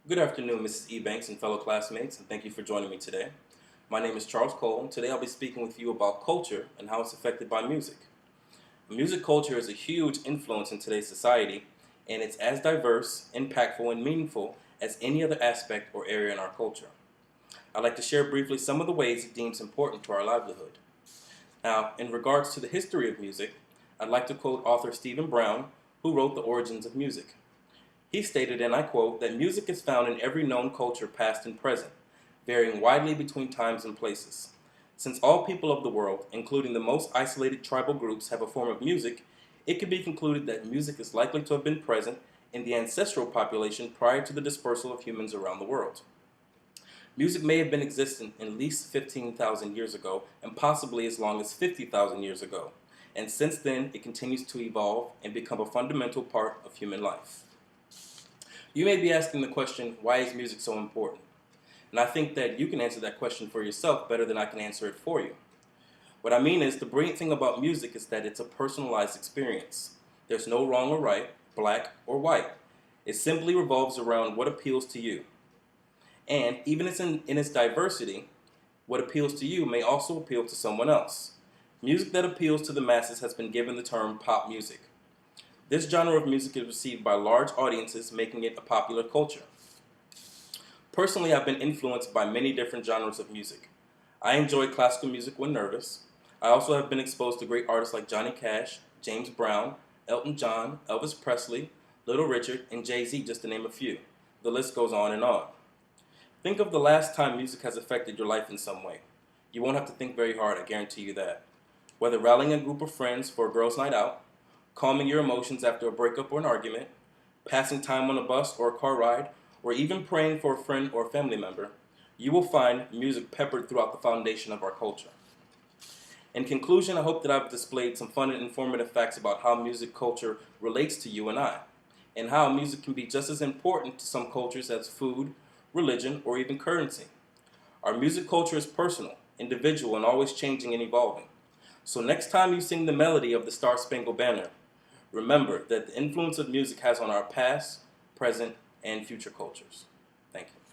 Good afternoon, Mrs. Ebanks and fellow classmates, and thank you for joining me today. My name is Charles Cole, and today I'll be speaking with you about culture and how it's affected by music. Music culture is a huge influence in today's society, and it's as diverse, impactful, and meaningful as any other aspect or area in our culture. I'd like to share briefly some of the ways it deems important to our livelihood. Now, in regards to the history of music, I'd like to quote author Stephen Brown, who wrote The Origins of Music. He stated, and I quote, that music is found in every known culture past and present, varying widely between times and places. Since all people of the world, including the most isolated tribal groups, have a form of music, it can be concluded that music is likely to have been present in the ancestral population prior to the dispersal of humans around the world. Music may have been existent at least 15,000 years ago, and possibly as long as 50,000 years ago, and since then it continues to evolve and become a fundamental part of human life. You may be asking the question, why is music so important? And I think that you can answer that question for yourself better than I can answer it for you. What I mean is, the brilliant thing about music is that it's a personalized experience. There's no wrong or right, black or white. It simply revolves around what appeals to you. And even in its diversity, what appeals to you may also appeal to someone else. Music that appeals to the masses has been given the term pop music. This genre of music is received by large audiences, making it a popular culture. Personally, I've been influenced by many different genres of music. I enjoy classical music when nervous. I also have been exposed to great artists like Johnny Cash, James Brown, Elton John, Elvis Presley, Little Richard, and Jay-Z, just to name a few. The list goes on and on. Think of the last time music has affected your life in some way. You won't have to think very hard, I guarantee you that. Whether rallying a group of friends for a girls' night out, calming your emotions after a breakup or an argument, passing time on a bus or a car ride, or even praying for a friend or a family member, you will find music peppered throughout the foundation of our culture. In conclusion, I hope that I've displayed some fun and informative facts about how music culture relates to you and I, and how music can be just as important to some cultures as food, religion, or even currency. Our music culture is personal, individual, and always changing and evolving. So next time you sing the melody of the Star-Spangled Banner, remember that the influence of music has on our past, present, and future cultures. Thank you.